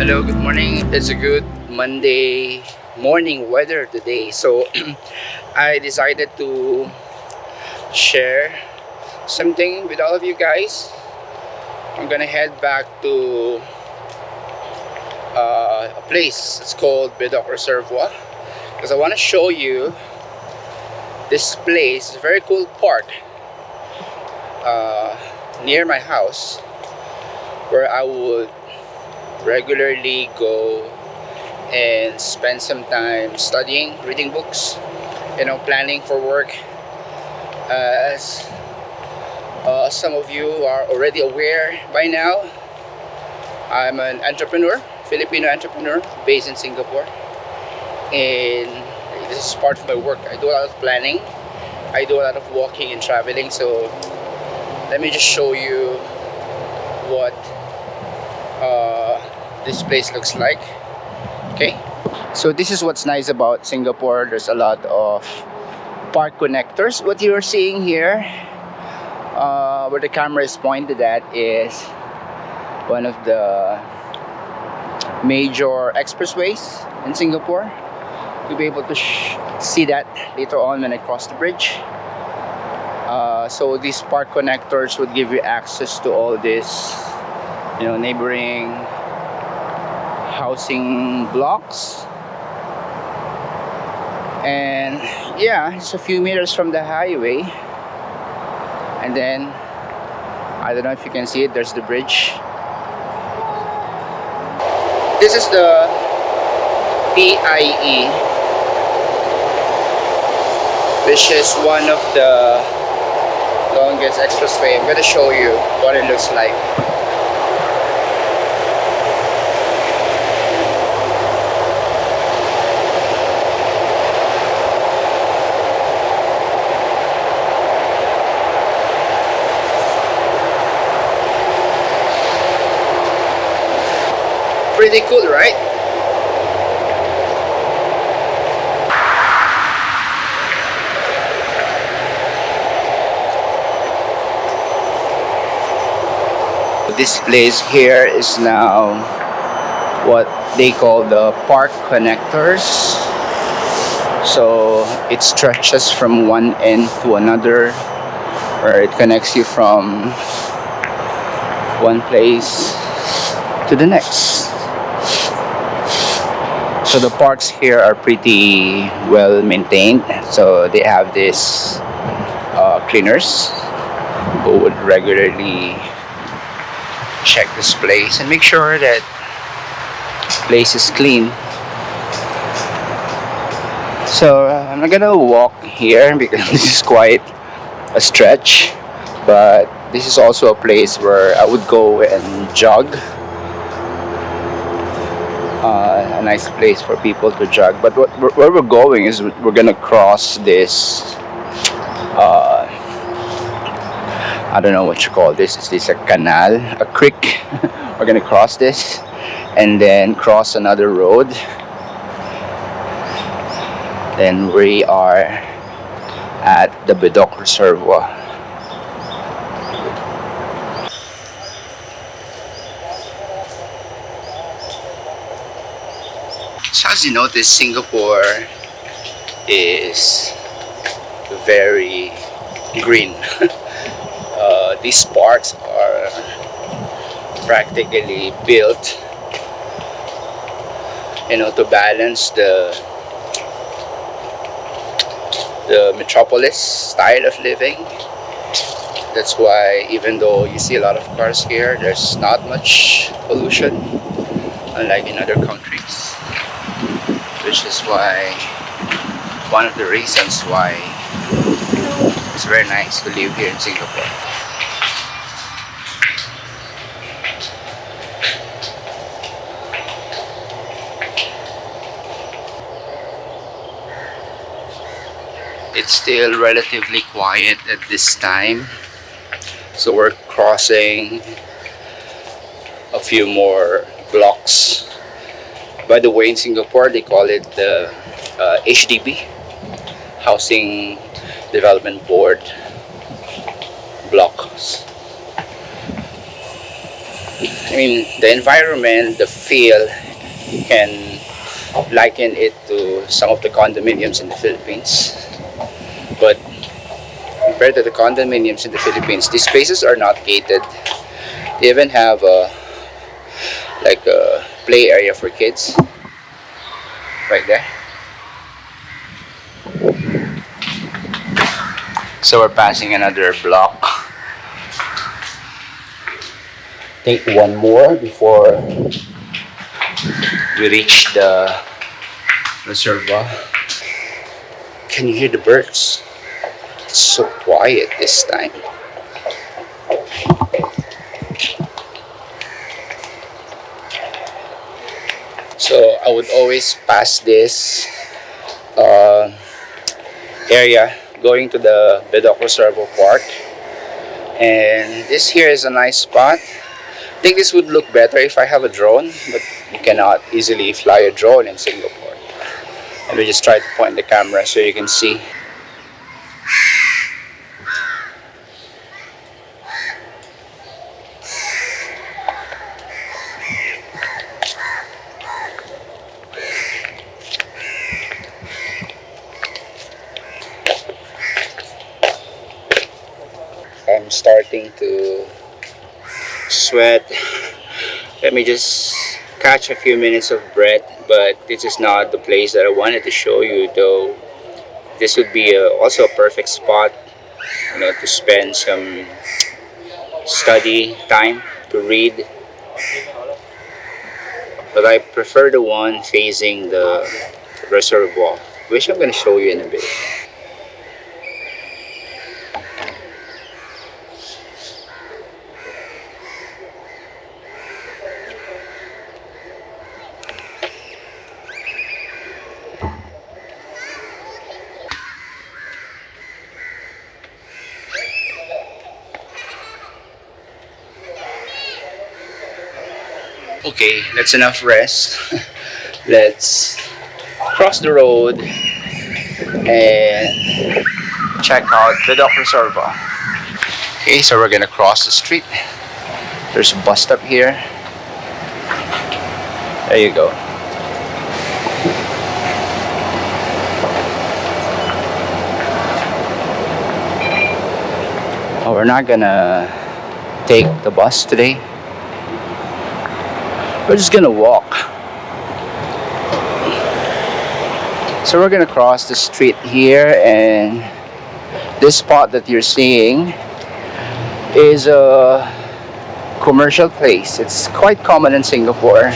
Hello, good morning. It's a good Monday morning weather today. So I decided to share something with all of you guys. I'm gonna head back to a place. It's called Bedok Reservoir because I want to show you this place. It's a very cool park near my house where I would regularly go and spend some time studying, reading books, planning for work. As some of you are already aware by now, I'm an entrepreneur, Filipino entrepreneur based in Singapore, and this is part of my work. I do a lot of planning, I do a lot of walking and traveling. So let me just show you what this place looks like. Okay, so this is what's nice about Singapore. There's a lot of park connectors. What you're seeing here, where the camera is pointed at, is one of the major expressways in Singapore. You'll be able to see that later on when I cross the bridge. So these park connectors would give you access to all this, neighboring housing blocks, and yeah, it's a few meters from the highway. And then I don't know if you can see it, there's the bridge. This is the PIE, which is one of the longest expressway. I'm going to show you what it looks like. Pretty cool, right? This place here is now what they call the park connectors. So it stretches from one end to another, where it connects you from one place to the next. So the parks here are pretty well maintained. So they have these cleaners who would regularly check this place and make sure that this place is clean. So I'm not gonna walk here because this is quite a stretch, but this is also a place where I would go and jog. A nice place for people to jog. But where we're going is we're gonna cross this I don't know what you call this. Is this a canal, a creek? We're gonna cross this and then cross another road. Then we are at the Bedok Reservoir. So as you notice, Singapore is very green. These parks are practically built, to balance the metropolis style of living That's why even though you see a lot of cars here, there's not much pollution, unlike in other countries. Which is why one of the reasons why it's very nice to live here in Singapore. It's still relatively quiet at this time, so we're crossing a few more blocks. By the way, in Singapore they call it the HDB, Housing Development Board blocks. I mean, the environment, the feel, can liken it to some of the condominiums in the Philippines. But compared to the condominiums in the Philippines, these spaces are not gated. They even have a play area for kids right there. So we're passing another block. Take one more before we reach the reservoir. Can you hear the birds? It's so quiet this time. So I would always pass this area going to the Bedok Reservoir Park, and this here is a nice spot. I think this would look better if I have a drone, but you cannot easily fly a drone in Singapore. Let me just try to point the camera so you can see. I'm starting to sweat. Let me just catch a few minutes of breath, but this is not the place that I wanted to show you, though. This would be also a perfect spot, to spend some study time, to read. But I prefer the one facing the reservoir, which I'm going to show you in a bit. Okay, that's enough rest. Let's cross the road and check out the Bedok Reservoir. Okay, so we're gonna cross the street. There's a bus stop here. There you go. Oh, we're not gonna take the bus today. We're just gonna walk. So we're gonna cross the street here, and this spot that you're seeing is a commercial place. It's quite common in Singapore.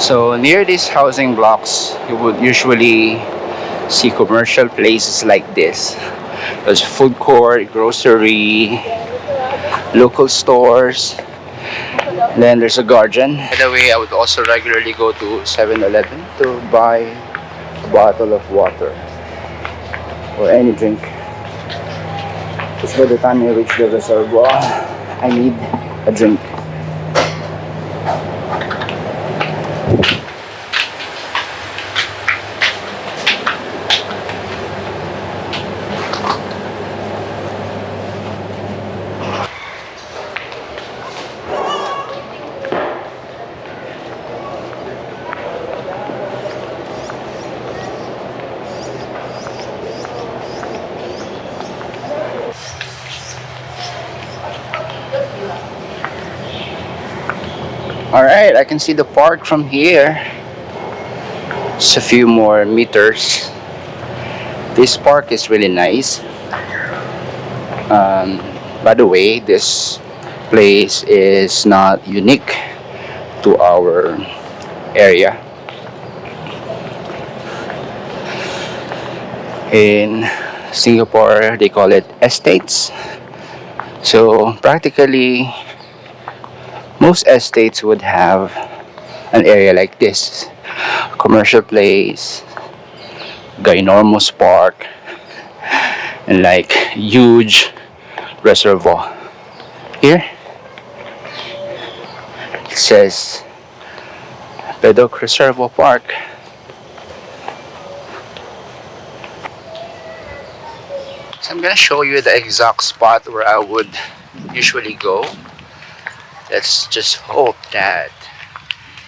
So near these housing blocks, you would usually see commercial places like this. There's food court, grocery, local stores. Then there's a garden. By the way, I would also regularly go to 7-Eleven to buy a bottle of water or any drink. Because by the time I reach the reservoir, I need a drink. Alright, I can see the park from here. Just a few more meters. This park is really nice. By the way, this place is not unique to our area. In Singapore, they call it estates. So practically, most estates would have an area like this. Commercial place, ginormous park, and like huge reservoir. Here, it says Bedok Reservoir Park. So I'm gonna show you the exact spot where I would usually go. Let's just hope that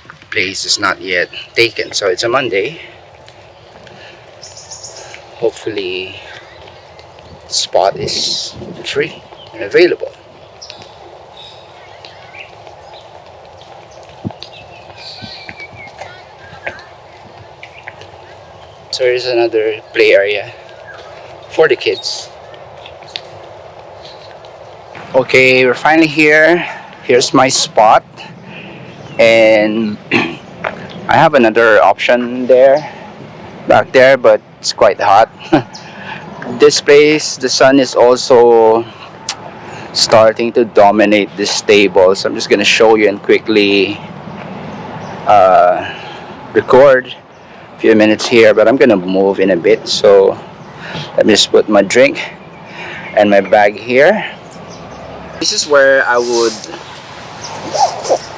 the place is not yet taken. So it's a Monday. Hopefully the spot is free and available. So here's another play area for the kids. Okay, we're finally here. Here's my spot, and I have another option there, back there, but it's quite hot. This place, the sun is also starting to dominate this table, so I'm just gonna show you and quickly record a few minutes here, but I'm gonna move in a bit, so let me just put my drink and my bag here. This is where I would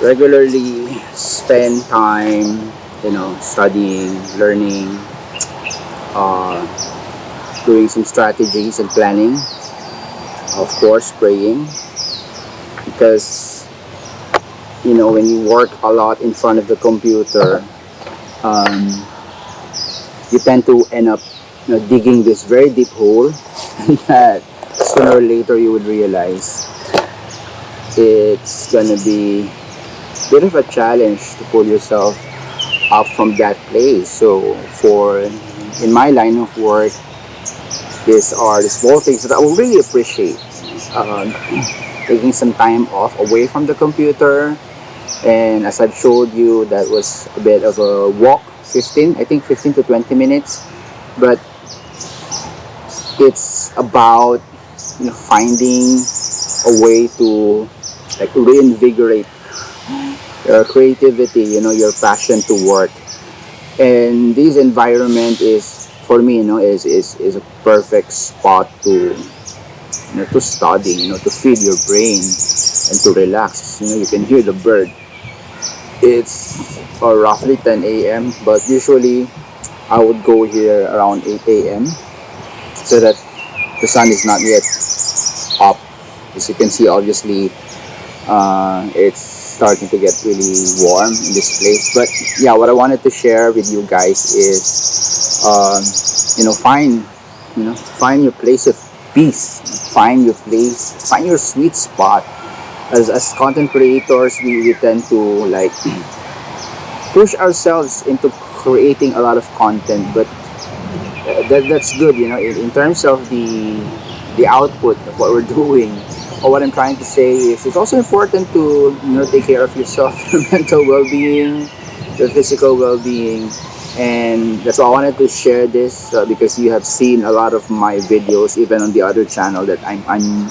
regularly spend time, studying, learning, doing some strategies and planning, of course praying, because when you work a lot in front of the computer, you tend to end up digging this very deep hole that sooner or later you would realize it's gonna be a bit of a challenge to pull yourself up from that place. So in my line of work, these are the small things that I would really appreciate. Taking some time off away from the computer, and as I've showed you, that was a bit of a walk, 15 to 20 minutes, but it's about finding a way to reinvigorate your creativity, your passion to work. And this environment is, for me, is a perfect spot to study, to feed your brain and to relax. You can hear the bird. It's roughly 10 a.m., but usually I would go here around 8 a.m. so that the sun is not yet up. As you can see, obviously, it's starting to get really warm in this place. But yeah, what I wanted to share with you guys is, find your place of peace, find your sweet spot. As content creators, we tend to push ourselves into creating a lot of content, but that's good, in terms of the output of what we're doing. Or what I'm trying to say is, it's also important to take care of yourself, your mental well-being, your physical well-being. And that's why I wanted to share this, because you have seen a lot of my videos, even on the other channel that I'm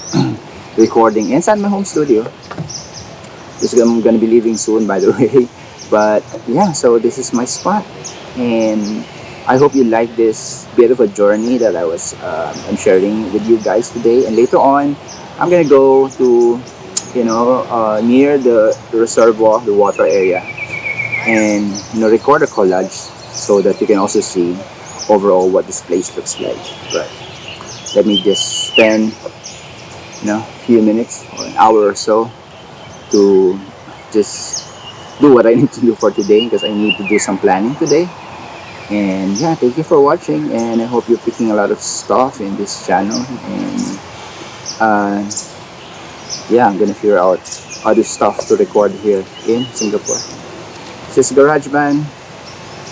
recording inside my home studio. I'm gonna be leaving soon, by the way. But yeah, so this is my spot, and I hope you like this bit of a journey that I'm sharing with you guys today. And later on, I'm gonna go to near the reservoir, the water area, and record a collage so that you can also see overall what this place looks like. But let me just spend a few minutes or an hour or so to just do what I need to do for today, because I need to do some planning today. And yeah, thank you for watching, and I hope you're picking a lot of stuff in this channel. And yeah, I'm gonna figure out other stuff to record here in Singapore. This is GarageBand.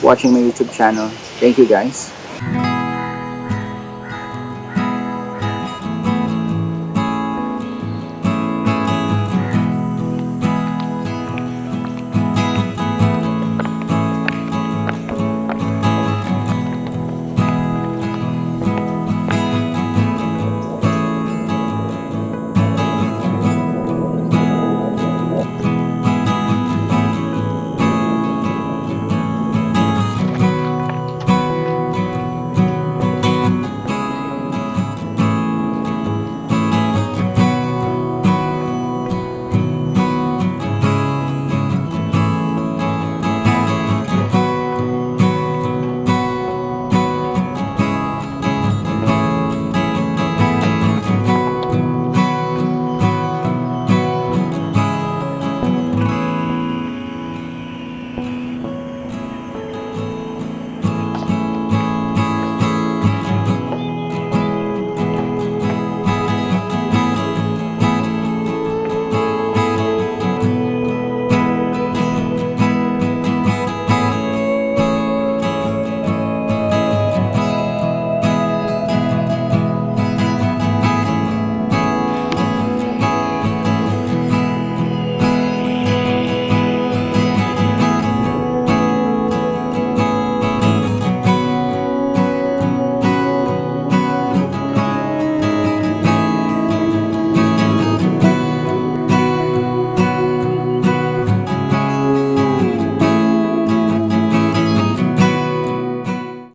watching my YouTube channel. Thank you guys.